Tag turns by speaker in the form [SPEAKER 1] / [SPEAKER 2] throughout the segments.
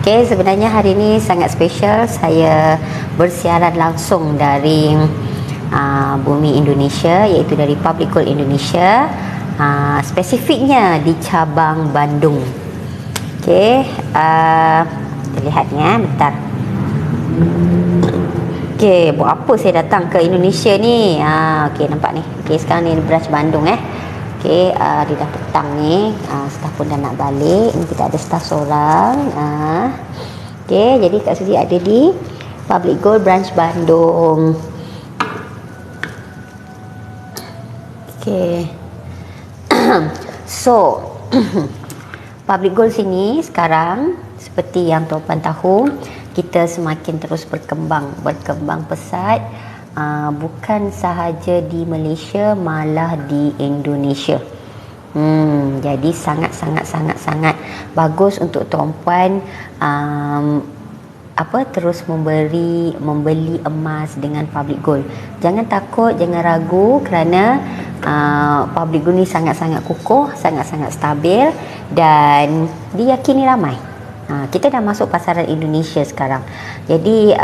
[SPEAKER 1] Okey, sebenarnya hari ini sangat special. Saya bersiaran langsung dari bumi Indonesia, iaitu dari Public Gold Indonesia, spesifiknya di cabang Bandung. Okey, kita lihatnya bentar. Okey, buat apa saya datang ke Indonesia ni? Okey, nampak ni. Okey, sekarang ni branch Bandung Okey, dia dah petang ni. Staff pun dah nak balik. Ni kita ada staff seorang. Okey, jadi Kak Suzy ada di Public Gold branch Bandung. Okey. So, Public Gold sini sekarang seperti yang tuan-puan tahu, kita semakin terus berkembang pesat, bukan sahaja di Malaysia, malah di Indonesia. Jadi sangat bagus untuk tuan-puan terus membeli emas dengan Public Gold. Jangan takut, jangan ragu, kerana Public Gold ni sangat-sangat kukuh, sangat-sangat stabil dan diyakini ramai. Kita dah masuk pasaran Indonesia sekarang. Jadi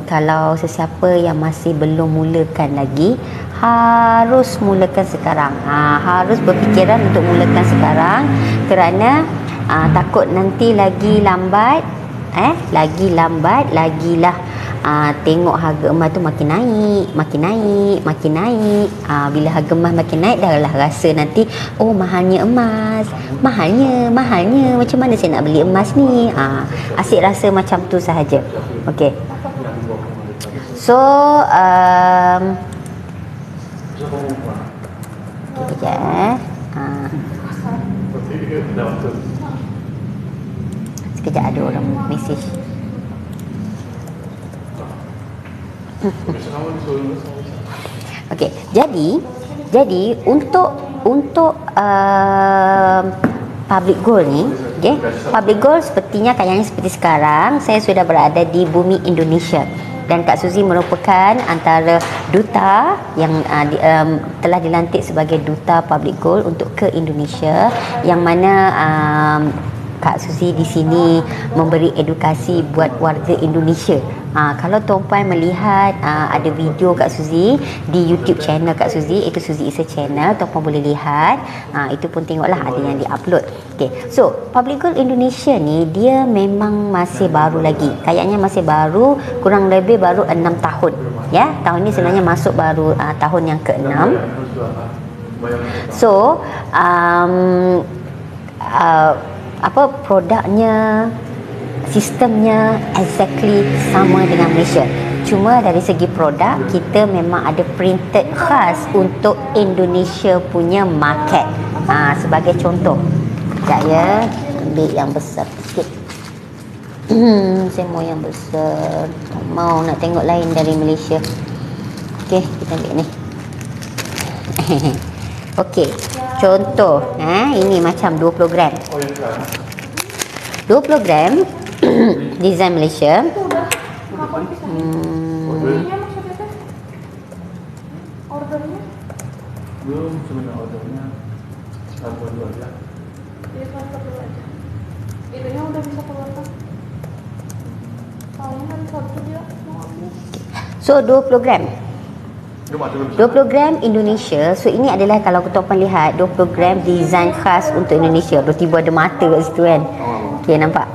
[SPEAKER 1] kalau sesiapa yang masih belum mulakan lagi, harus mulakan sekarang. Harus berfikiran untuk mulakan sekarang, kerana takut nanti lagi lambat, lagilah tengok harga emas tu makin naik. Bila harga emas makin naik, dah lah rasa nanti, oh mahalnya emas, mahalnya, macam mana saya nak beli emas ni? Asyik rasa macam tu sahaja. Okey, so kejap sekejap ada orang mesej. Okey, jadi untuk Public Gold ni, Public Gold sepertinya kayaknya seperti sekarang saya sudah berada di bumi Indonesia, dan Kak Suzy merupakan antara duta yang telah dilantik sebagai duta Public Gold untuk ke Indonesia, yang mana Kak Suzy di sini memberi edukasi buat warga Indonesia. Kalau tuan-puan melihat ada video Kak Suzy di YouTube channel Kak Suzy, itu Suzy Isa channel, tuan-puan boleh lihat. Itu pun tengoklah, ada yang di-upload. Okay, so Public Gold Indonesia ni dia memang masih baru lagi. Kayaknya masih baru, kurang lebih baru 6 tahun. Ya, tahun ni sebenarnya masuk baru tahun yang ke-6. So, produknya, sistemnya exactly sama dengan Malaysia. Cuma dari segi produk, kita memang ada printed khas untuk Indonesia punya market. Sebagai contoh, sekejap ya, ambil yang besar sikit. Saya mau yang besar, tak mau nak tengok lain dari Malaysia. Okey, kita ambil ni. Okey, contoh, ini macam 20 gram. 20 gram design Malaysia.
[SPEAKER 2] Ordernya? Belum, sebenarnya ordernya satu dua aja. Iya, satu dua aja. Itunya udah bisa keluar kan? Soalnya kan satu dia mau habis.
[SPEAKER 1] So 20 gram 20 gram Indonesia. So ini adalah, kalau tuan-puan lihat, 20 gram design khas untuk Indonesia. Tiba-tiba ada mata kat situ kan. Okay, nampak?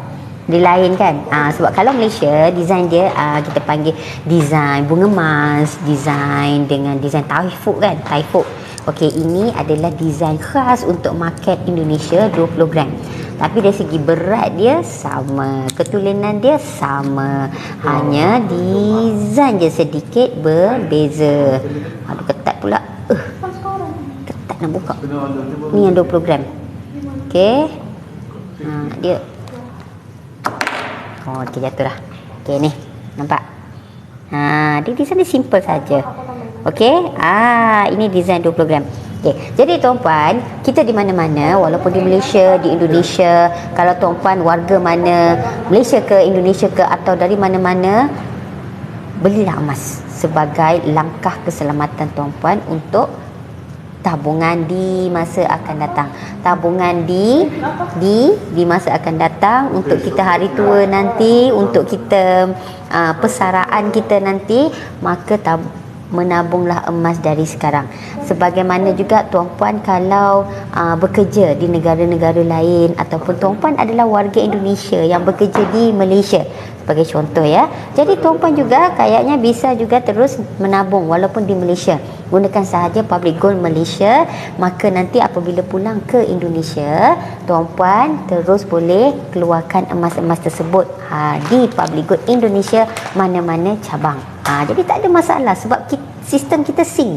[SPEAKER 1] Dia lain kan? Sebab kalau Malaysia, design dia kita panggil design bunga emas, design dengan design taifuk kan? Taifuk. Okey, ini adalah design khas untuk market Indonesia, 20 gram. Tapi dari segi berat dia sama, ketulinan dia sama, hanya design je sedikit berbeza. Aduh, ketat pula. Ketat nak buka. Ni yang 20 gram. Okey. Dia. Okey, jatuh dah. Okey, ni. Nampak? Dia design dia simple saja. Okey. Ini design 20 gram. Okay. Jadi tuan-puan, kita di mana-mana, walaupun di Malaysia, di Indonesia, kalau tuan-puan warga mana, Malaysia ke Indonesia ke atau dari mana-mana, belilah emas sebagai langkah keselamatan tuan-puan untuk tabungan di masa akan datang. Tabungan di masa akan datang untuk kita hari tua nanti, untuk kita persaraan kita nanti, maka menabunglah emas dari sekarang. Sebagaimana juga tuan-puan kalau bekerja di negara-negara lain, ataupun tuan-puan adalah warga Indonesia yang bekerja di Malaysia sebagai contoh ya. Jadi tuan-puan juga kayaknya bisa juga terus menabung walaupun di Malaysia. Gunakan sahaja Public Gold Malaysia, maka nanti apabila pulang ke Indonesia, tuan-puan terus boleh keluarkan emas-emas tersebut di Public Gold Indonesia mana-mana cabang. Jadi tak ada masalah sebab sistem kita sync.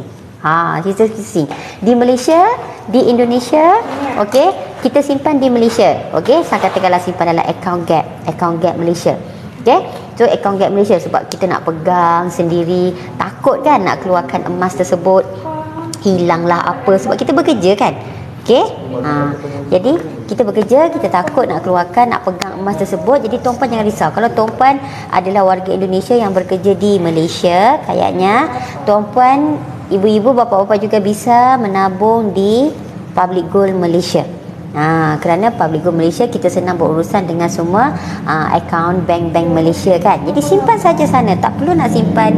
[SPEAKER 1] Sistem kita sync. Di Malaysia, di Indonesia, okey, kita simpan di Malaysia. Okey, saya katakanlah simpan dalam account gap Malaysia. Okey. So account gap Malaysia sebab kita nak pegang sendiri, takut kan nak keluarkan emas tersebut hilanglah apa sebab kita bekerja kan. Okey. Jadi kita bekerja, kita takut nak keluarkan, nak pegang emas tersebut. Jadi tuan-puan jangan risau. Kalau tuan-puan adalah warga Indonesia yang bekerja di Malaysia, kayaknya tuan-puan, ibu-ibu, bapa-bapa juga bisa menabung di Public Gold Malaysia. Kerana Public Gold Malaysia kita senang berurusan dengan semua akaun bank-bank Malaysia kan. Jadi simpan saja sana, tak perlu nak simpan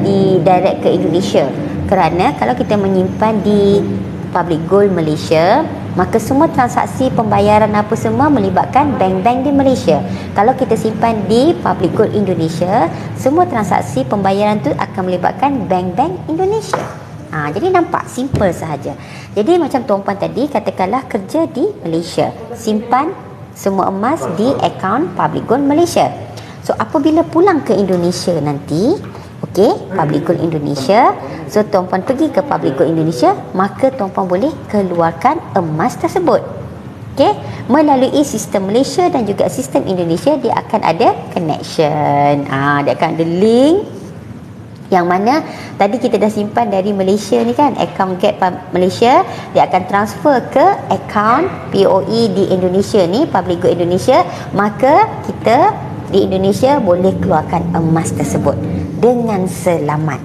[SPEAKER 1] di direct ke Indonesia. Kerana kalau kita menyimpan di Public Gold Malaysia, maka semua transaksi pembayaran apa semua melibatkan bank-bank di Malaysia. Kalau kita simpan di Public Gold Indonesia, semua transaksi pembayaran tu akan melibatkan bank-bank Indonesia. Jadi nampak simple sahaja. Jadi macam tuan-puan tadi, katakanlah kerja di Malaysia, simpan semua emas di akaun Public Gold Malaysia. So apabila pulang ke Indonesia nanti, okey, Public Gold Indonesia, so tuan-puan pergi ke Public Gold Indonesia, maka tuan-puan boleh keluarkan emas tersebut. Okey, melalui sistem Malaysia dan juga sistem Indonesia, dia akan ada connection. Dia akan ada link yang mana tadi kita dah simpan dari Malaysia ni kan, account gap Malaysia, dia akan transfer ke account POE di Indonesia ni, Public Gold Indonesia, maka kita di Indonesia boleh keluarkan emas tersebut dengan selamat.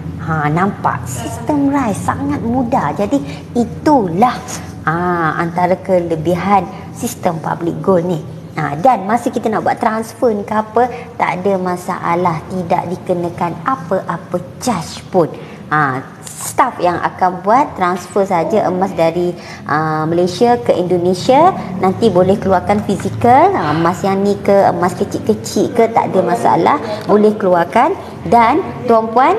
[SPEAKER 1] Nampak sistem RISE sangat mudah. Jadi itulah antara kelebihan sistem Public Gold ni. Dan masa kita nak buat transfer ni ke apa, tak ada masalah, tidak dikenakan apa-apa charge pun. Staff yang akan buat transfer saja emas dari Malaysia ke Indonesia, nanti boleh keluarkan fizikal, emas yang ni ke, emas kecil-kecil ke, tak ada masalah, boleh keluarkan. Dan tuan-puan,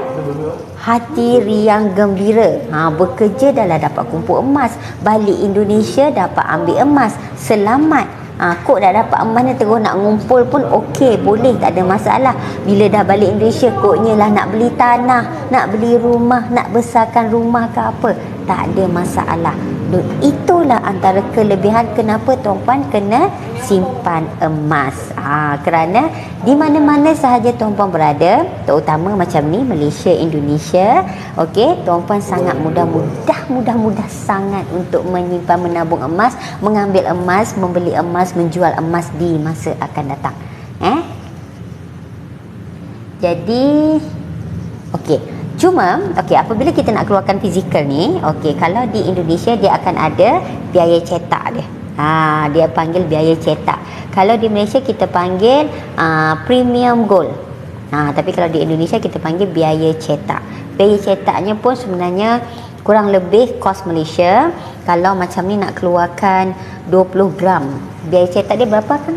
[SPEAKER 1] hati riang gembira, bekerja dah lah dapat kumpul emas, balik Indonesia dapat ambil emas, selamat. Kok dah dapat emas ni, terus nak ngumpul pun okey, boleh, tak ada masalah. Bila dah balik Indonesia, koknya lah nak beli tanah, nak beli rumah, nak besarkan rumah ke apa, tak ada masalah. Dan itulah antara kelebihan kenapa tuan-puan kena simpan emas. Kerana di mana-mana sahaja tuan-puan berada, terutama macam ni Malaysia, Indonesia, okey, tuan-puan sangat mudah sangat untuk menyimpan, menabung emas, mengambil emas, membeli emas, menjual emas di masa akan datang. Jadi okey, cuma apabila kita nak keluarkan fizikal ni, kalau di Indonesia dia akan ada biaya cetak dia. Dia panggil biaya cetak. Kalau di Malaysia kita panggil premium gold. Tapi kalau di Indonesia kita panggil biaya cetak. Biaya cetaknya pun sebenarnya kurang lebih kos Malaysia. Kalau macam ni nak keluarkan 20 gram, biaya cetak dia berapa kan?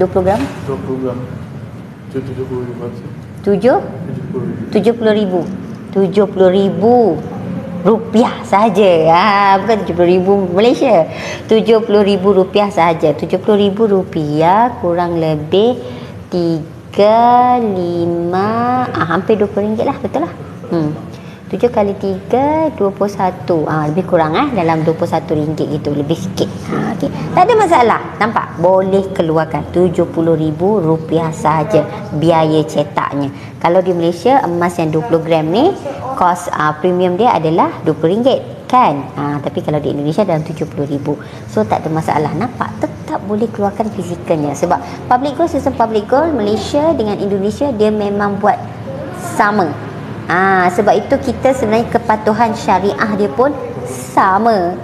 [SPEAKER 1] 20 gram?
[SPEAKER 2] 20 gram.
[SPEAKER 1] 70,000 rupiah saja. Bukan 70,000 Malaysia, 70,000 rupiah saja. 70,000 rupiah kurang lebih 35, hampir 20 ringgit lah, betul lah. 7 kali 3 21, lebih kurang dalam 21 ringgit gitu, lebih sikit. Okay. Tak ada masalah, nampak, boleh keluarkan 70,000 rupiah saja biaya cetaknya. Kalau di Malaysia emas yang 20 gram ni kos premium dia adalah 20 ringgit kan. Tapi kalau di Indonesia dalam 70,000. So tak ada masalah, nampak, tetap boleh keluarkan fizikalnya. Sebab Public Gold, sistem Public Gold Malaysia dengan Indonesia dia memang buat sama. Sebab itu kita sebenarnya kepatuhan syariah dia pun sama.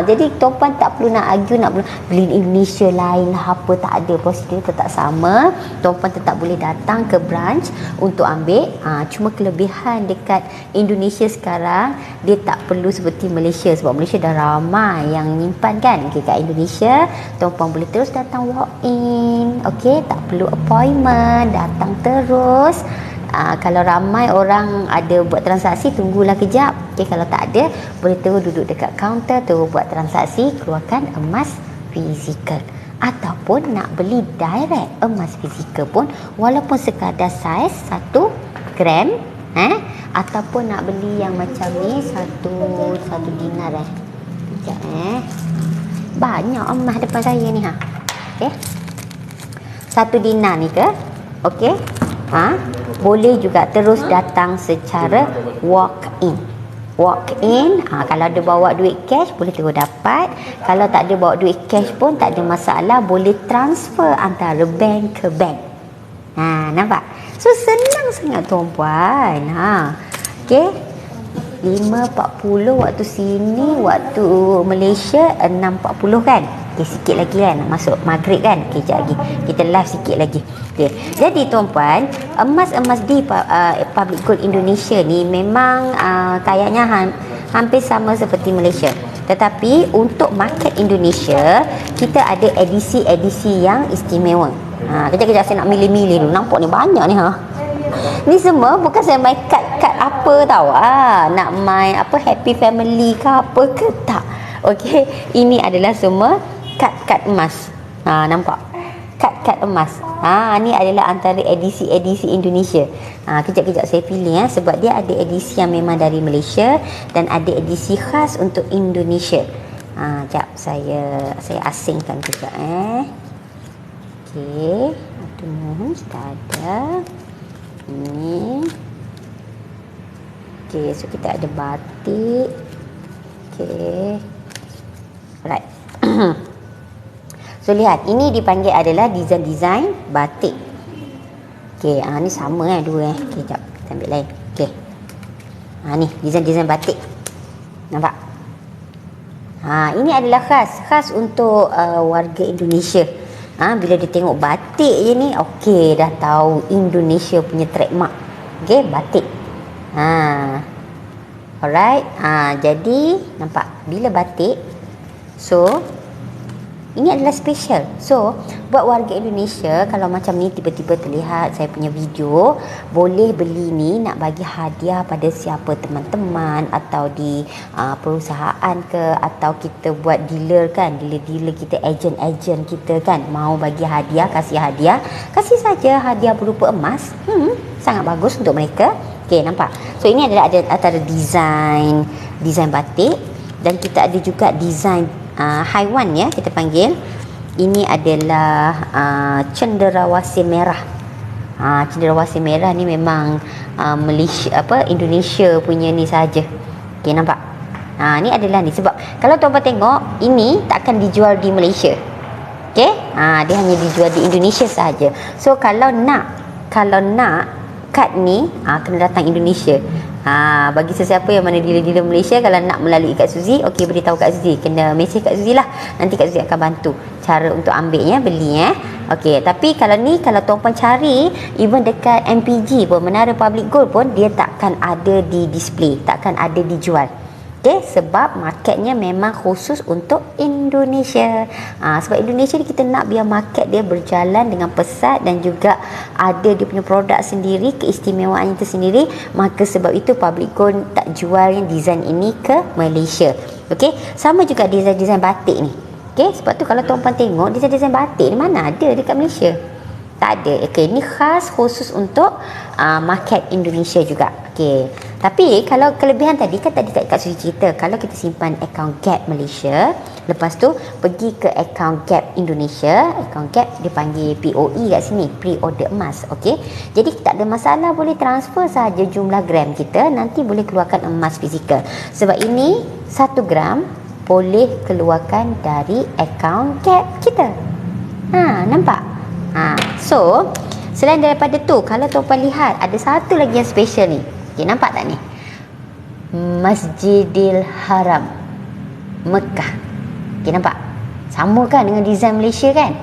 [SPEAKER 1] Jadi tuan-puan tak perlu nak argue, nak beli Indonesia lain lah apa, tak ada, prosedur tetap sama. Tuan-puan tetap boleh datang ke branch untuk ambil. Cuma kelebihan dekat Indonesia sekarang, dia tak perlu seperti Malaysia, sebab Malaysia dah ramai yang nyimpan kan. Okay, kat Indonesia tuan-puan boleh terus datang walk in. Okay, tak perlu appointment, datang terus. Kalau ramai orang ada buat transaksi, tunggulah kejap. Okay, kalau tak ada, boleh terus duduk dekat kaunter, terus buat transaksi, keluarkan emas fizikal. Ataupun nak beli direct emas fizikal pun, walaupun sekadar saiz 1 gram, ataupun nak beli yang macam ni satu dinar Sekejap banyak emas depan saya ni Okay, 1 dinar ni ke? Okay, boleh juga terus datang secara walk in. Kalau ada bawa duit cash boleh terus dapat. Kalau tak ada bawa duit cash pun tak ada masalah, boleh transfer antara bank ke bank. Nampak? So senang sangat tuan-puan. Okay, 5.40 waktu sini, waktu Malaysia 6.40 kan. Okay, sikit lagi kan masuk maghrib kan. Okay, sekejap lagi kita live sikit lagi. Okay, jadi tuan-puan, emas-emas di Public Gold Indonesia ni memang kayaknya hampir sama seperti Malaysia. Tetapi untuk market Indonesia, kita ada edisi-edisi yang istimewa. Kejap-kejap saya nak milih-milih dulu. Nampak ni banyak ni Ni semua bukan saya main kad-kad apa tau. Nak main apa happy family ke apa ke tak. Okey, ini adalah semua kad-kad emas. Nampak? Kad-kad emas. Ni adalah antara edisi-edisi Indonesia. Kejap-kejap saya pilih sebab dia ada edisi yang memang dari Malaysia dan ada edisi khas untuk Indonesia. Sekejap saya asingkan kejap Okey, aduh, sudah ada. Ini. Okey, so kita ada batik. Okey. Alright. So lihat, ini dipanggil adalah design batik. Okey, ni sama dua Okey, jap kita ambil lain. Okey. Ni design batik. Nampak? Ini adalah khas untuk warga Indonesia. Bila dia tengok batik je ni, okey, dah tahu Indonesia punya trademark. Okey, batik. Alright. Jadi nampak bila batik, so ini adalah special. So buat warga Indonesia, kalau macam ni tiba-tiba terlihat saya punya video, boleh beli ni nak bagi hadiah pada siapa teman-teman atau di perusahaan ke, atau kita buat dealer kan, dealer kita, ejen kita kan, mau bagi hadiah, kasih saja hadiah berupa emas. Sangat bagus untuk mereka. Okey, nampak? So ini adalah ada antara design batik, dan kita ada juga design haiwan kita panggil. Ini adalah cenderawasih merah. Cenderawasih merah ni memang Malaysia Indonesia punya ni saja. Okey, nampak? Ni adalah ni, sebab kalau tuan-tuan tengok ini takkan dijual di Malaysia. Okey? Dia hanya dijual di Indonesia saja. So kalau nak kad ni kena datang Indonesia. Bagi sesiapa yang mana dealer-dealer Malaysia, kalau nak melalui Kak Suzy, okey, beritahu Kak Suzy, kena mesej Kak Suzy lah, nanti Kak Suzy akan bantu cara untuk ambilnya, beli okey. Tapi kalau tuan-puan cari even dekat MPG pun, Menara Public Gold pun, dia takkan ada di display, takkan ada dijual. Okey, sebab marketnya memang khusus untuk Indonesia. Sebab Indonesia ni kita nak biar market dia berjalan dengan pesat dan juga ada dia punya produk sendiri, keistimewaannya tersendiri. Maka sebab itu Public Gold tak jual yang design ini ke Malaysia. Okey, sama juga design batik ni. Okey, sebab tu kalau tuan-puan tengok design batik ni mana ada dekat Malaysia? Tak ada. Okey, ni khas khusus untuk market Indonesia juga. Okey. Tapi kalau kelebihan tadi kan, tadi Kak Suzy cerita, kalau kita simpan account Gap Malaysia, lepas tu pergi ke account Gap Indonesia, account Gap dipanggil POE kat sini, pre-order emas. Okey. Jadi tak ada masalah, boleh transfer saja jumlah gram kita, nanti boleh keluarkan emas fizikal. Sebab ini 1 gram boleh keluarkan dari account Gap kita. Nampak? So selain daripada tu, kalau tuan-puan lihat ada satu lagi yang special ni. Okay, nampak tak ni? Masjidil Haram, Mekah. Okay, nampak? Sama kan dengan design Malaysia kan?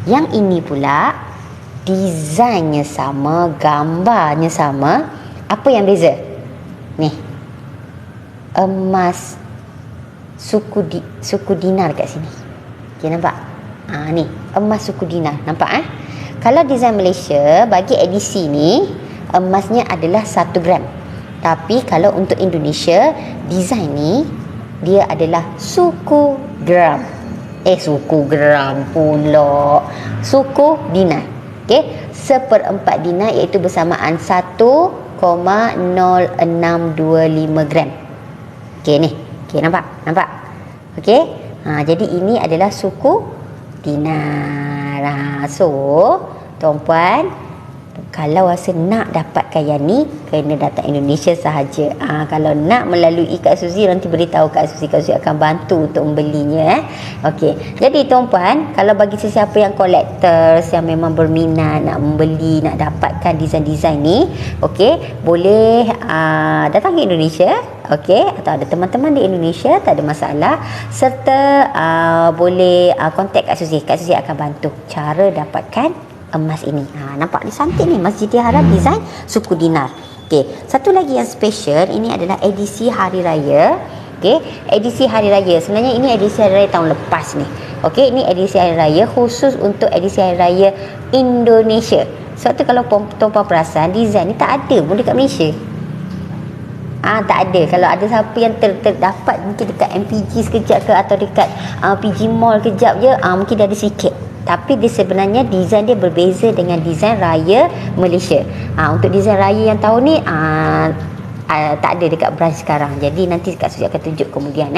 [SPEAKER 1] Yang ini pula desainnya sama, gambarnya sama. Apa yang beza? Ni, emas suku dinar kat sini. Okay, nampak? Ni, emas suku dinar. Nampak Kalau desain Malaysia, bagi edisi ni, emasnya adalah 1 gram. Tapi kalau untuk Indonesia, desain ni, dia adalah suku gram. Suku gram pula. Suku dinar. Okay, 1/4 dinar iaitu bersamaan 1,0625 gram. Okay, ni. Okay, nampak? Okay, jadi ini adalah suku dinar. So, tuan-puan, kalau rasa nak dapatkan yang ni, kena datang Indonesia sahaja. Kalau nak melalui Kak Suzy, nanti beritahu Kak Suzy akan bantu untuk membelinya. Okey. Jadi tuan-puan, kalau bagi sesiapa yang collectors, yang memang berminat nak membeli, nak dapatkan desain-desain ni, okey, boleh datang ke Indonesia. Okey, atau ada teman-teman di Indonesia, tak ada masalah. Serta boleh contact Kak Suzy. Kak Suzy akan bantu cara dapatkan emas ini. Nampak ni cantik ni, Masjidil Haram design suku dinar. Okey, satu lagi yang special, ini adalah edisi hari raya. Okey, edisi hari raya. Sebenarnya ini edisi hari raya tahun lepas ni. Okey, ini edisi hari raya khusus untuk edisi hari raya Indonesia. Sebab tu kalau tuan-puan perasan, design ni tak ada pun dekat Malaysia. Tak ada. Kalau ada siapa yang terdapat mungkin dekat MPG sekejap ke, atau dekat PG Mall kejap je, mungkin dia ada sikit. Tapi dia sebenarnya design dia berbeza dengan design raya Malaysia. Untuk design raya yang tahun ni tak ada dekat branch sekarang. Jadi nanti Kak Suzy akan tunjuk kemudian.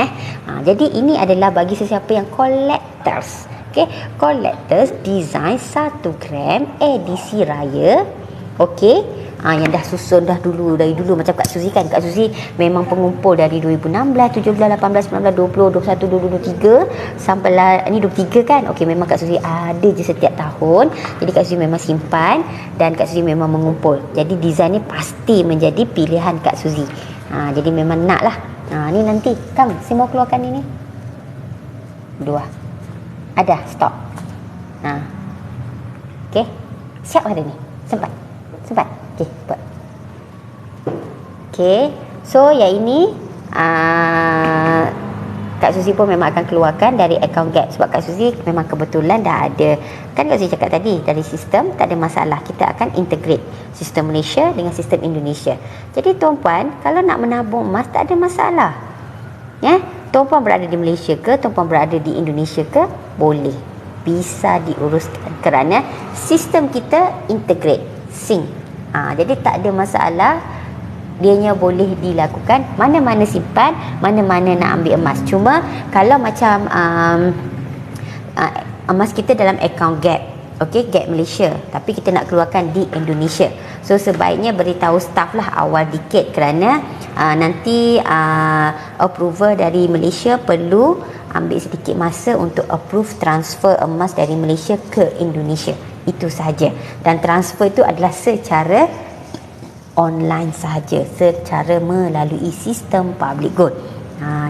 [SPEAKER 1] Jadi ini adalah bagi sesiapa yang collectors. Okay, collectors design 1 gram edisi raya. Okay, yang dah susun dari dulu macam Kak Suzy kan. Kak Suzy memang pengumpul dari 2016, 17, 18, 19, 20, 21, 22, 23 sampailah ni 23 kan. Okey, memang Kak Suzy ada je setiap tahun. Jadi Kak Suzy memang simpan dan Kak Suzy memang mengumpul. Jadi design ni pasti menjadi pilihan Kak Suzy. Jadi memang nak lah. Ni nanti saya mau keluarkan ini. 2. Ada stok. Okey. Siap ada ni. Sempat. Okey, buat. Okey. So yang ini Kak Suzy pun memang akan keluarkan dari account Gap. Sebab Kak Suzy memang kebetulan dah ada, kan Kak Suzy cakap tadi, dari sistem tak ada masalah. Kita akan integrate sistem Malaysia dengan sistem Indonesia. Jadi tuan-puan, kalau nak menabung emas tak ada masalah. Tuan-puan berada di Malaysia ke, tuan-puan berada di Indonesia ke, boleh. Bisa diuruskan kerana sistem kita integrate, sync. Jadi tak ada masalah. Dianya boleh dilakukan mana-mana simpan, mana-mana nak ambil emas. Cuma kalau macam emas kita dalam account Gap, okey, Gap Malaysia, tapi kita nak keluarkan di Indonesia, so sebaiknya beritahu staff lah awal dikit, kerana nanti approval dari Malaysia perlu ambil sedikit masa untuk approve transfer emas dari Malaysia ke Indonesia. Itu sahaja. Dan transfer itu adalah secara online sahaja, secara melalui sistem public good.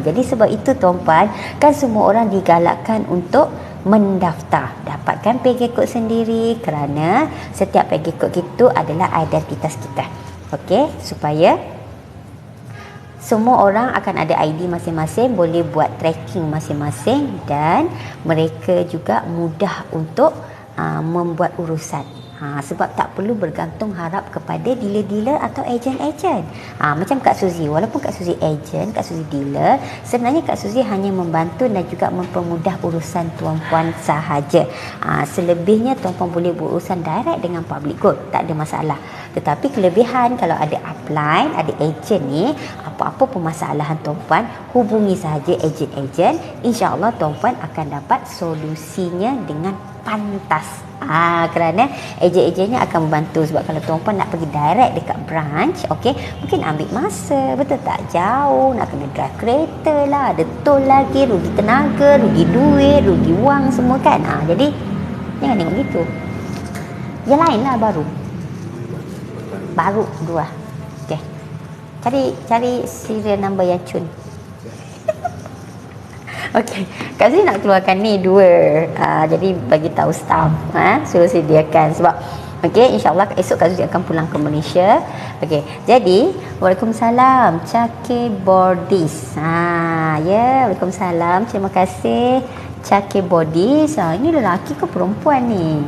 [SPEAKER 1] Jadi sebab itu tuan-puan, kan semua orang digalakkan untuk mendaftar, dapatkan PG code sendiri, kerana setiap PG code itu adalah identitas kita. Okey, supaya semua orang akan ada ID masing-masing, boleh buat tracking masing-masing, dan mereka juga mudah untuk membuat urusan. Sebab tak perlu bergantung harap kepada dealer-dealer atau ejen-ejen. Macam Kak Suzy, walaupun Kak Suzy ejen, Kak Suzy dealer, sebenarnya Kak Suzy hanya membantu dan juga mempermudah urusan tuan-puan sahaja. Selebihnya tuan-puan boleh berurusan direct dengan public good, tak ada masalah. Tetapi kelebihan kalau ada upline, ada ejen ni, apa-apa permasalahan tuan-puan, hubungi sahaja ejen-ejen. InsyaAllah tuan-puan akan dapat solusinya dengan pantas. Kerana ejen-ejennya akan membantu. Sebab kalau tuan-puan nak pergi direct dekat branch, okey, mungkin ambil masa, betul tak? Jauh, nak kena drive kereta lah, ada tol lagi, rugi tenaga, rugi duit, rugi wang semua kan. Jadi jangan tengok gitu. Yang lain lah baru. Baru 2. Okey. Cari serial number yang cun. Okey, Kak Suzy nak keluarkan ni 2. Jadi bagi tahu staff, suruh sediakan sebab okey, insya-Allah esok Kak Suzy akan pulang ke Malaysia. Okey, jadi Waalaikumsalam Cake Bordis. Ya, Waalaikumsalam. Terima kasih Cake Bordis. Ini lelaki ke perempuan ni?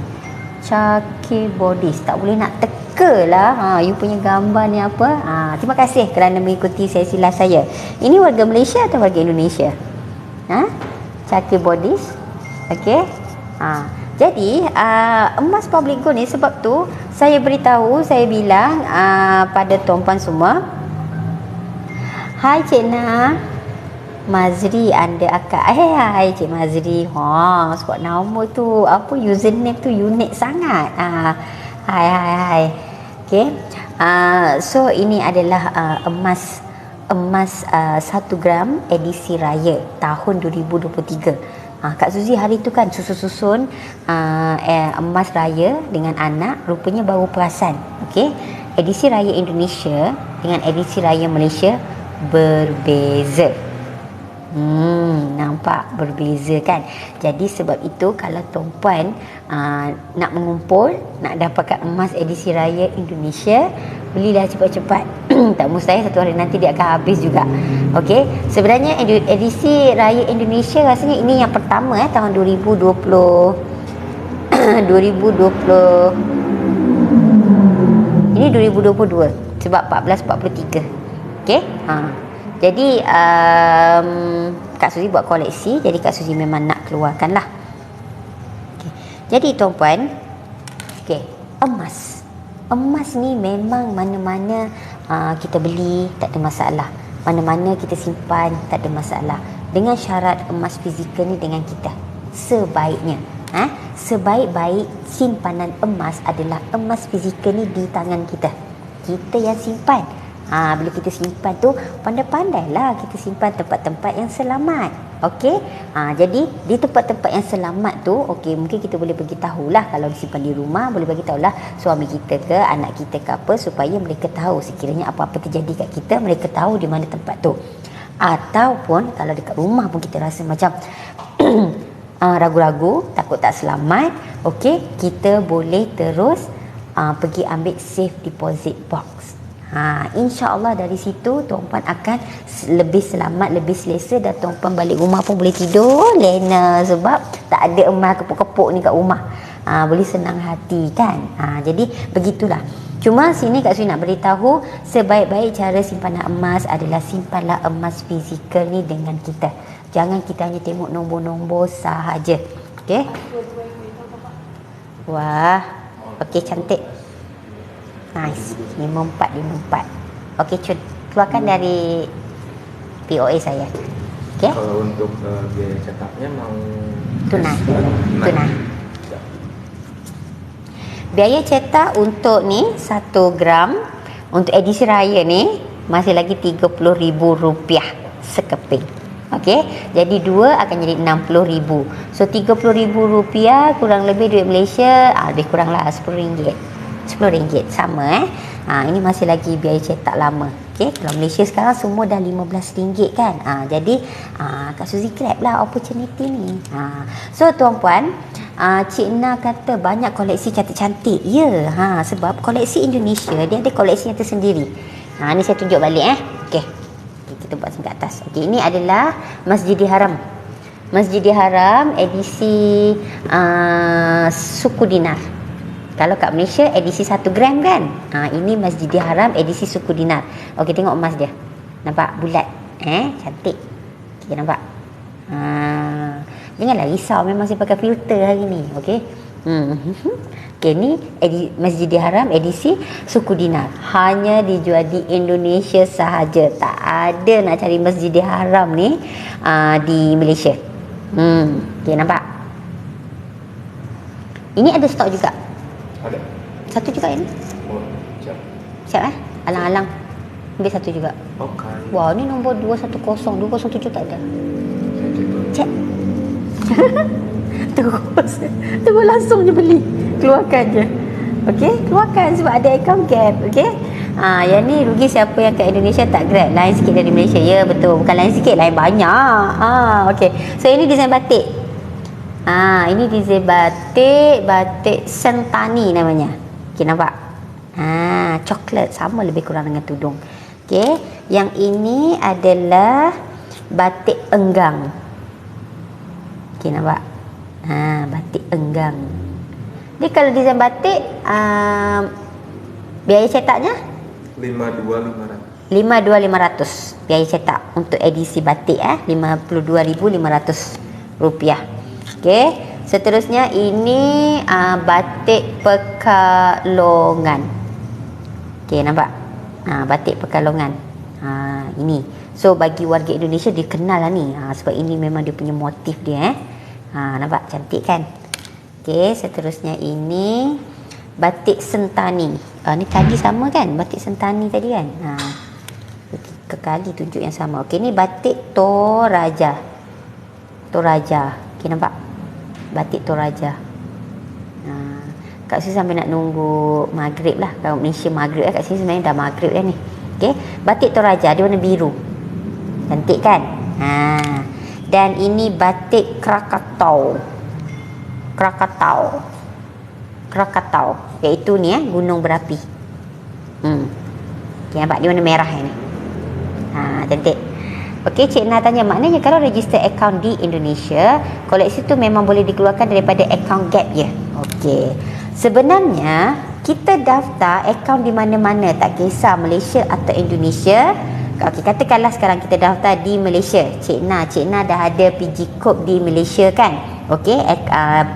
[SPEAKER 1] Cake Bordis. Tak boleh nak teka lah. You punya gambar ni apa? Terima kasih kerana mengikuti sesi live saya. Ini warga Malaysia atau warga Indonesia? Cake Bordis. Okey. Jadi emas public gold ni, sebab tu saya beritahu, saya bilang pada tuan-puan semua, hai Cik Na Mazri, anda akak. Hai Cik Mazri. Sebab nama tu apa, username tu unik sangat. Hai. Okey. So ini adalah emas 1 gram edisi raya tahun 2023. Kak Suzy hari tu kan susun emas raya dengan anak, rupanya baru perasan. Okey, edisi raya Indonesia dengan edisi raya Malaysia berbeza. Nampak berbeza kan? Jadi sebab itu kalau tuan-puan nak mengumpul, nak dapatkan emas edisi raya Indonesia, belilah cepat-cepat. Tak mustahil satu hari nanti dia akan habis juga. Okey, sebenarnya edisi raya Indonesia rasanya ini yang pertama tahun 2020 ini 2022 sebab 1443. Okey. Jadi Kak Suzy buat koleksi, jadi Kak Suzy memang nak keluarkan lah. Okay. Jadi tuan-puan, emas ni memang mana-mana kita beli tak ada masalah, mana-mana kita simpan tak ada masalah, dengan syarat emas fizikal ni dengan kita. Sebaiknya sebaik-baik simpanan emas adalah emas fizikal ni di tangan kita yang simpan. Bila kita simpan tu, pandai-pandailah kita simpan tempat-tempat yang selamat. Okey. Jadi di tempat-tempat yang selamat tu, okey, mungkin kita boleh bagi tahulah, kalau disimpan di rumah boleh bagi tahulah suami kita ke anak kita ke apa, supaya mereka tahu sekiranya apa-apa terjadi kat kita, mereka tahu di mana tempat tu. Ataupun kalau dekat rumah pun kita rasa macam ragu-ragu, takut tak selamat, okey, kita boleh terus pergi ambil safe deposit box. InsyaAllah dari situ tuan-puan akan lebih selamat, lebih selesa, dan tuan-puan balik rumah pun boleh tidur lena, sebab tak ada emas kepuk-kepuk ni kat rumah. Boleh senang hati kan. Jadi begitulah. Cuma sini Kak Suzy nak beritahu, sebaik-baik cara simpanan emas adalah simpanlah emas fizikal ni dengan kita. Jangan kita hanya tengok nombor-nombor sahaja. Okey. Wah, okey, cantik. Nice. 54. Okey, Cun, keluarkan dari POA saya. Okey.
[SPEAKER 3] Kalau untuk biaya cetaknya mau
[SPEAKER 1] tunai. Biaya cetak untuk ni 1 gram untuk edisi raya ni masih lagi RM30,000 sekeping. Okey, jadi 2 akan jadi RM60,000. So RM30,000 kurang lebih duit Malaysia lebih kuranglah RM10. RM10 sama. Ini masih lagi biaya cetak lama. Okey, kalau Malaysia sekarang semua dah RM15 kan. Jadi Kak Suzy grab lah opportunity ni. So tuan-puan, Cik Na kata banyak koleksi cantik-cantik. Ya, sebab koleksi Indonesia dia ada koleksi yang tersendiri. Ni saya tunjuk balik Okey. Kita buat kat atas. Okey, ini adalah Masjidil Haram. Masjidil Haram edisi suku dinar. Kalau kat Malaysia edisi 1 gram kan. Ini Masjidil Haram edisi suku dinar. Okey, tengok emas dia. Nampak bulat. Cantik. Okey, nampak. Janganlah risau, memang saya pakai filter hari ni. Okey. Okey, ni Masjidil Haram edisi suku dinar. Hanya dijual di Indonesia sahaja. Tak ada nak cari Masjidil Haram ni di Malaysia. Okey, nampak. Ini ada stok juga.
[SPEAKER 3] Ada.
[SPEAKER 1] Satu juga ini.
[SPEAKER 3] Siap.
[SPEAKER 1] Siap alang-alang. Ambil satu juga.
[SPEAKER 3] Okay.
[SPEAKER 1] Wah, ni nombor 210. 207 tak ada. Cek. Terus langsung je beli. Keluarkan je. Okey, keluarkan sebab ada account gap. Okey. Yang ni rugi siapa yang kat Indonesia tak grab. Lain sikit dari Malaysia. Ya, betul. Bukan lain sikit, lain banyak. Okey. So ini design batik. Ini design batik Sentani namanya. Okey, nampak? Coklat sama lebih kurang dengan tudung. Okey, yang ini adalah batik enggang. Okey, nampak? Batik enggang. Jadi kalau design batik, biaya cetaknya
[SPEAKER 3] 52.500.
[SPEAKER 1] 52,500 biaya cetak untuk edisi batik 52,500 rupiah. Okey, seterusnya ini batik Pekalongan. Okey, nampak? Batik Pekalongan. Ini. So bagi warga Indonesia dia kenal lah ni. Sebab ini memang dia punya motif dia nampak cantik kan? Okey, seterusnya ini batik Sentani. Ni tadi sama kan? Batik Sentani tadi kan? Kekali tunjuk yang sama. Okey, ni batik Toraja. Okey, nampak? Batik Toraja. Kat sini sampai nak nunggu maghrib lah. Kalau Malaysia maghrib kat sini sebenarnya dah maghrib dah ni. Okey, batik Toraja dia warna biru. Cantik kan? Dan ini batik Krakatau, iaitu ni gunung berapi. Okay, nampak dia warna merah ni. Cantik. Okey, Cik Na tanya, maknanya kalau register akaun di Indonesia, koleksi tu memang boleh dikeluarkan daripada akaun gap je. Okey, sebenarnya kita daftar akaun di mana-mana, tak kisah Malaysia atau Indonesia. Okey, katakanlah sekarang kita daftar di Malaysia. Cik Na dah ada PG Code di Malaysia kan? Okey,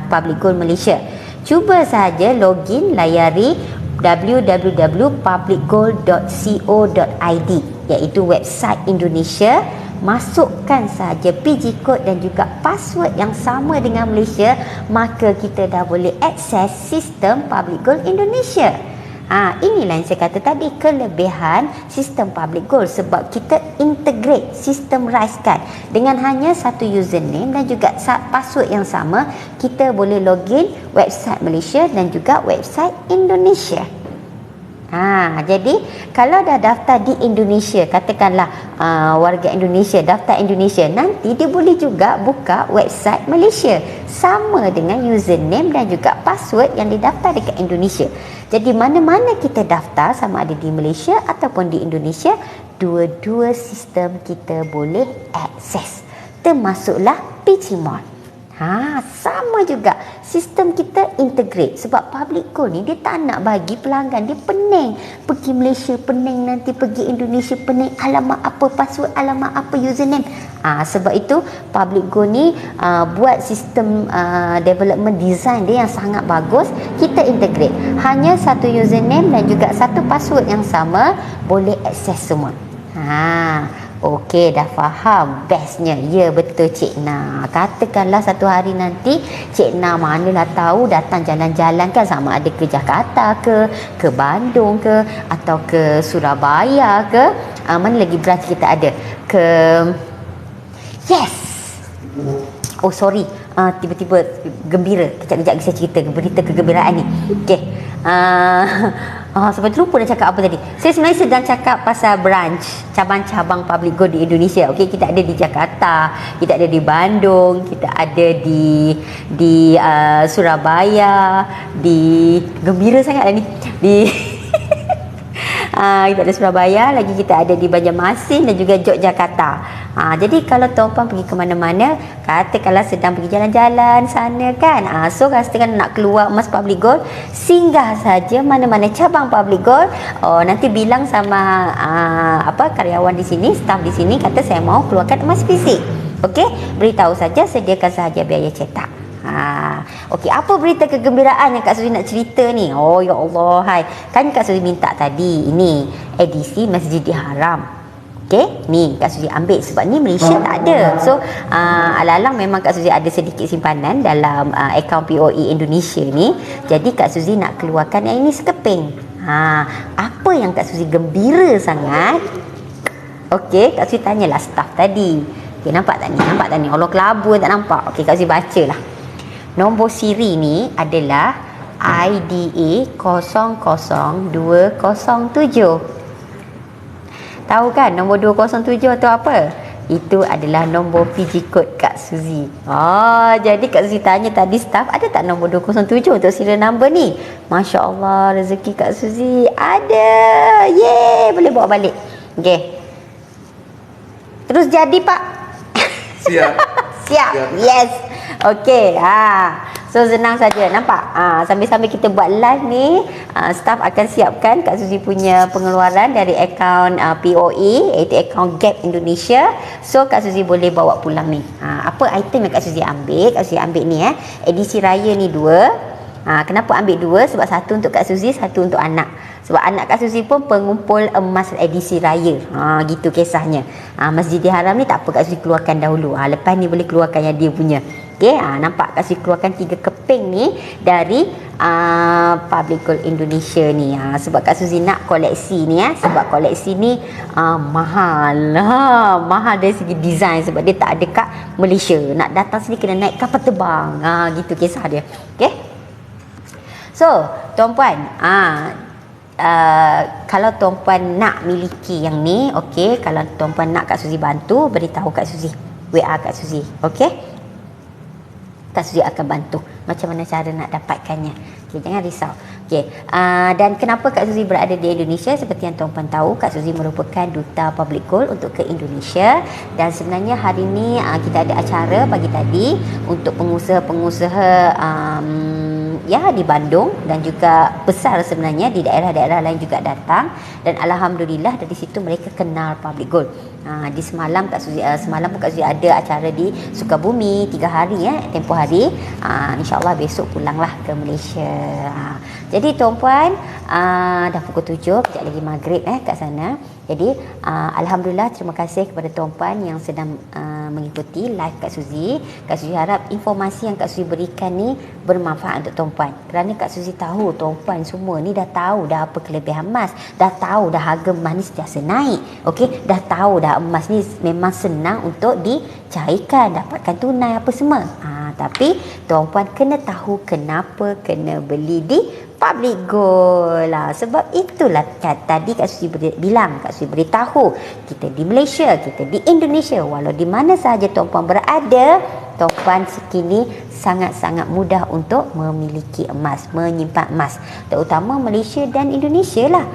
[SPEAKER 1] Public Gold Malaysia. Cuba saja login, layari www.publicgold.co.id, iaitu website Indonesia. Masukkan saja PG Code dan juga password yang sama dengan Malaysia, maka kita dah boleh akses sistem Public Gold Indonesia. Inilah yang saya kata tadi, kelebihan sistem Public Gold, sebab kita integrate sistem RISE card dengan hanya satu username dan juga password yang sama. Kita boleh login website Malaysia dan juga website Indonesia. Jadi kalau dah daftar di Indonesia, katakanlah warga Indonesia daftar Indonesia, nanti dia boleh juga buka website Malaysia sama dengan username dan juga password yang didaftar dekat Indonesia. Jadi mana-mana kita daftar, sama ada di Malaysia ataupun di Indonesia, dua-dua sistem kita boleh akses, termasuklah PG Mall. Sama juga sistem kita integrate, sebab Public Gold ni dia tak nak bagi pelanggan dia pening pergi Malaysia, pening nanti pergi Indonesia, pening alamat apa password, alamat apa username. Sebab itu Public Gold ni buat sistem development design dia yang sangat bagus. Kita integrate hanya satu username dan juga satu password yang sama, boleh akses semua. Okey, dah faham. Bestnya. Ya, betul Cik Na. Katakanlah satu hari nanti Cik Na manalah tahu datang jalan-jalan kan, sama ada ke Jakarta ke Bandung ke, atau ke Surabaya ke, mana lagi branch kita ada, ke oh sorry, tiba-tiba gembira. Kejap-kejap saya cerita berita kegembiraan ni. Okey. Sebab lupa dah cakap apa tadi. Saya sebenarnya sedang cakap pasal branch, cabang-cabang Public Gold di Indonesia. Okey, kita ada di Jakarta, kita ada di Bandung, kita ada di Surabaya, di gembira sangatlah ni. Kita ada Surabaya, lagi kita ada di Banjarmasin dan juga Yogyakarta. Jadi kalau tuan-puan pergi ke mana-mana, katakanlah sedang pergi jalan-jalan sana kan, so katakan nak keluar emas Public Gold, singgah saja mana-mana cabang Public Gold. Nanti bilang sama karyawan di sini, staf di sini, kata saya mau keluarkan emas fisik. Okey, beritahu saja, sediakan sahaja biaya cetak. Okey, apa berita kegembiraan yang Kak Suzy nak cerita ni? Oh ya Allah, hai. Kan Kak Suzy minta tadi, ini edisi Masjidil Haram. Okey, ni Kak Suzy ambil sebab ni Malaysia tak ada. So, alang-alang memang Kak Suzy ada sedikit simpanan dalam akaun POE Indonesia ni. Jadi Kak Suzy nak keluarkan yang ini sekeping. Apa yang Kak Suzy gembira sangat? Okey, Kak Suzy tanyalah staf tadi. Okey, nampak tak ni? Nampak tak ni? Allah kelabu tak nampak. Okey, Kak Suzy bacalah. Nombor siri ni adalah IDA 00207. Tahu kan nombor 207 tu apa? Itu adalah nombor PG code Kak Suzy. Jadi Kak Suzy tanya tadi staff, ada tak nombor 207 untuk serial number ni? Masya Allah, rezeki Kak Suzy ada. Yeay, boleh bawa balik. Okey. Terus jadi Pak.
[SPEAKER 3] Siap.
[SPEAKER 1] Siap. Yes. Okey. So senang saja, nampak? Sambil-sambil kita buat live ni, staff akan siapkan Kak Suzy punya pengeluaran dari akaun POE, iaitu akaun Gap Indonesia. So Kak Suzy boleh bawa pulang ni. Apa item yang Kak Suzy ambil? Kak Suzy ambil ni edisi raya ni 2. Kenapa ambil 2? Sebab satu untuk Kak Suzy, satu untuk anak. Sebab anak Kak Suzy pun pengumpul emas edisi raya. Gitu kisahnya. Masjidil Haram ni tak apa Kak Suzy keluarkan dahulu. Lepas ni boleh keluarkan yang dia punya. Okey, nampak Kak Suzy keluarkan 3 keping ni dari Public Gold Indonesia ni. Sebab Kak Suzy nak koleksi ni sebab koleksi ni mahal. Mahal dari segi design sebab dia tak ada kat Malaysia. Nak datang sini kena naik kapal terbang. Gitu kisah dia. Okey. So, tuan-puan, kalau tuan-puan nak miliki yang ni, okey, kalau tuan-puan nak Kak Suzy bantu, beritahu Kak Suzy, WA Kak Suzy, okey? Kak Suzy akan bantu macam mana cara nak dapatkannya. Okey, jangan risau. Okey, dan kenapa Kak Suzy berada di Indonesia? Seperti yang tuan-puan tahu, Kak Suzy merupakan duta Public Gold untuk ke Indonesia. Dan sebenarnya hari ni kita ada acara pagi tadi untuk pengusaha-pengusaha di Bandung dan juga besar sebenarnya di daerah-daerah lain juga datang, dan alhamdulillah dari situ mereka kenal Public Gold. Di semalam Kak Suzy semalam pun Kak Suzy ada acara di Sukabumi 3 hari tempoh hari. InsyaAllah besok pulanglah ke Malaysia. Jadi tuan-puan, dah pukul 7, kejap lagi maghrib kat sana. Jadi alhamdulillah, terima kasih kepada tuan-puan yang sedang mengikuti live Kak Suzy. Kak Suzy harap informasi yang Kak Suzy berikan ni bermanfaat untuk tuan-puan. Kerana Kak Suzy tahu tuan-puan semua ni dah tahu dah apa kelebihan emas, dah tahu dah harga emas ni sentiasa naik. Okey, dah tahu dah emas ni memang senang untuk dicairkan, dapatkan tunai apa semua. Tapi tuan-puan kena tahu kenapa kena beli di Public Gold lah. Sebab itulah tadi Kak Suzy bilang, Kak Suzy beritahu, kita di Malaysia, kita di Indonesia, walau di mana sahaja tuan-puan berada, tuan-puan sekini sangat-sangat mudah untuk memiliki emas, menyimpan emas, terutama Malaysia dan Indonesia lah.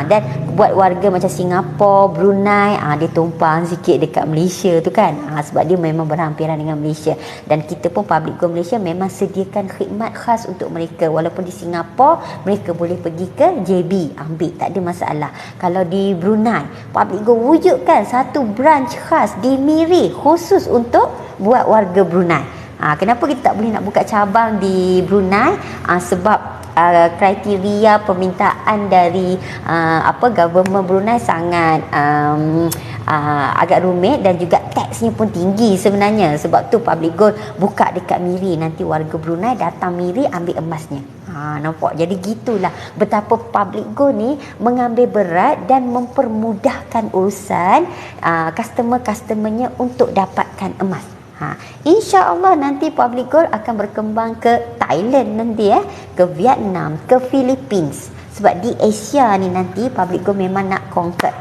[SPEAKER 1] Dan buat warga macam Singapura, Brunei, dia tumpang sikit dekat Malaysia tu kan. Sebab dia memang berhampiran dengan Malaysia, dan kita pun Public Gold Malaysia memang sediakan khidmat khas untuk mereka. Walaupun di Singapura mereka boleh pergi ke JB ambil, tak ada masalah. Kalau di Brunei, Public Gold wujudkan satu branch khas di Miri khusus untuk buat warga Brunei. Kenapa kita tak boleh nak buka cabang di Brunei? Sebab kriteria permintaan dari government Brunei sangat agak rumit, dan juga taksnya pun tinggi sebenarnya. Sebab tu Public Gold buka dekat Miri, nanti warga Brunei datang Miri ambil emasnya. Nampak? Jadi gitulah betapa Public Gold ni mengambil berat dan mempermudahkan urusan customer-customernya untuk dapatkan emas. InsyaAllah nanti Public Gold akan berkembang ke Thailand nanti, ke Vietnam, ke Philippines. Sebab di Asia ni nanti Public Gold memang nak conquer.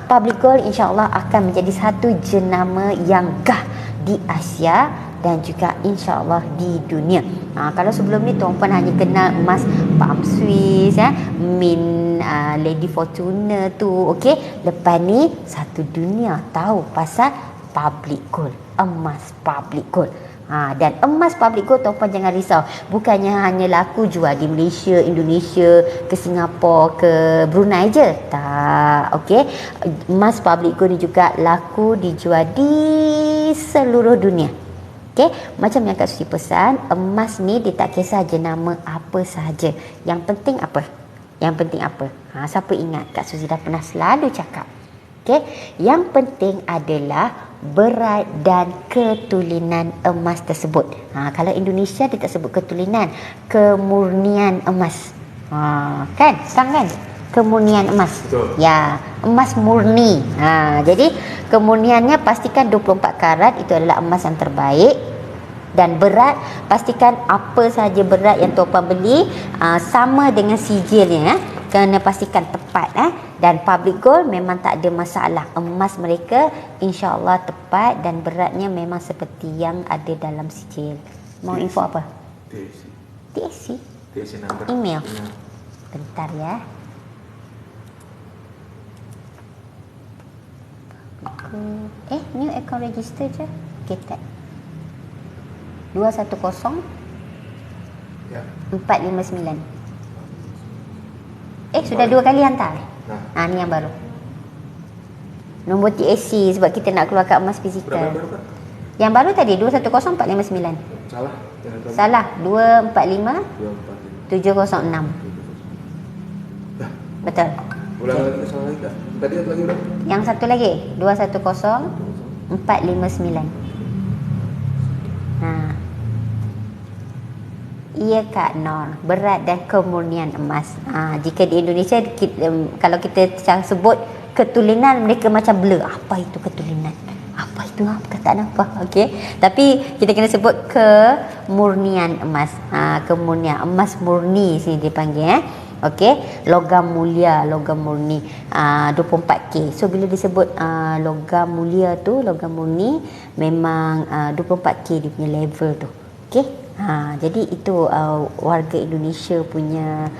[SPEAKER 1] Public Gold insyaAllah akan menjadi satu jenama yang gah di Asia dan juga insyaAllah di dunia. Kalau sebelum ni tuan-puan hanya kenal emas Palm Swiss, Mint, Lady Fortuna tu, okey. Lepas ni satu dunia tahu pasal Public Gold, emas Public Gold. Dan emas Public Gold tuan-puan jangan risau, bukannya hanya laku jual di Malaysia, Indonesia, ke Singapura, ke Brunei je. Tak, okey. Emas Public Gold ni juga laku dijual di seluruh dunia. Okey, macam yang Kak Suzy pesan, emas ni dia tak kisah jenama apa sahaja. Yang penting apa? Yang penting apa? Siapa ingat Kak Suzy dah pernah selalu cakap. Okey, yang penting adalah berat dan ketulinan emas tersebut. Kalau Indonesia dia tak sebut ketulinan, kemurnian emas. Kan? Sang kan? Kemurnian emas.
[SPEAKER 3] Betul.
[SPEAKER 1] Ya, emas murni. Jadi kemurniannya pastikan 24 karat itu adalah emas yang terbaik. Dan berat, pastikan apa sahaja berat yang tuan-puan beli sama dengan sijilnya. Kena pastikan tepat. Dan public gold memang tak ada masalah. Emas mereka insya-Allah tepat dan beratnya memang seperti yang ada dalam sijil. Mau info apa?
[SPEAKER 3] TSC.
[SPEAKER 1] TSC?
[SPEAKER 3] TSC number.
[SPEAKER 1] Email.
[SPEAKER 3] Ya.
[SPEAKER 1] Bentar ya. New account register je. Okay, tak. 210
[SPEAKER 3] Ya.
[SPEAKER 1] 459. Sudah 2 kali hantar.
[SPEAKER 3] Nah.
[SPEAKER 1] Ni yang baru. Nombor TSC sebab kita nak keluarkan emas
[SPEAKER 3] Berapa
[SPEAKER 1] fizikal.
[SPEAKER 3] yang baru, Kak?
[SPEAKER 1] Yang baru tadi 210459.
[SPEAKER 3] Salah. Yang tadi.
[SPEAKER 1] Salah, 245
[SPEAKER 3] 245.
[SPEAKER 1] 706.
[SPEAKER 3] Dah.
[SPEAKER 1] Betul.
[SPEAKER 3] Ulang lagi ke salah lagi, Kak. Tadi apa lagi udah?
[SPEAKER 1] Yang satu lagi 210 459. Ia Kak Nor, berat dan kemurnian emas. Jika di Indonesia kalau kita sebut ketulinan, mereka macam blur. Apa itu ketulinan? Apa itu? Perkataan apa? Okey. Tapi kita kena sebut kemurnian emas. Kemurnian emas murni sini dipanggil. Okey, logam mulia, logam murni 24K. So bila disebut logam mulia tu, logam murni memang 24K dia punya level tu. Okey. Jadi itu warga Indonesia punya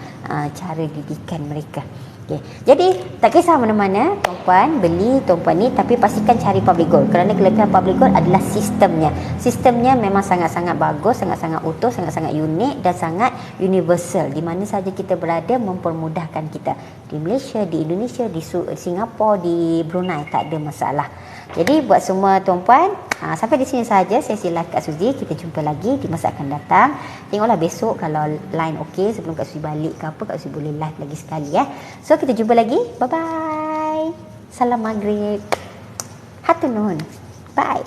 [SPEAKER 1] cara didikan mereka. Okay. Jadi tak kisah mana-mana tuan-puan beli tuan-puan ni, tapi pastikan cari public gold, kerana kelebihan public gold adalah sistemnya. Sistemnya memang sangat-sangat bagus, sangat-sangat utuh, sangat-sangat unik dan sangat universal. Di mana saja kita berada mempermudahkan kita. Di Malaysia, di Indonesia, di Singapura, di Brunei, tak ada masalah. Jadi buat semua tuan-puan, sampai di sini sahaja sesi live Kak Suzy. Kita jumpa lagi di masa akan datang. Tengoklah besok kalau line okey, sebelum Kak Suzy balik ke apa, Kak Suzy boleh live lagi sekali ya. So kita jumpa lagi. Bye bye. Salam maghrib. Hatur nuhun. Bye.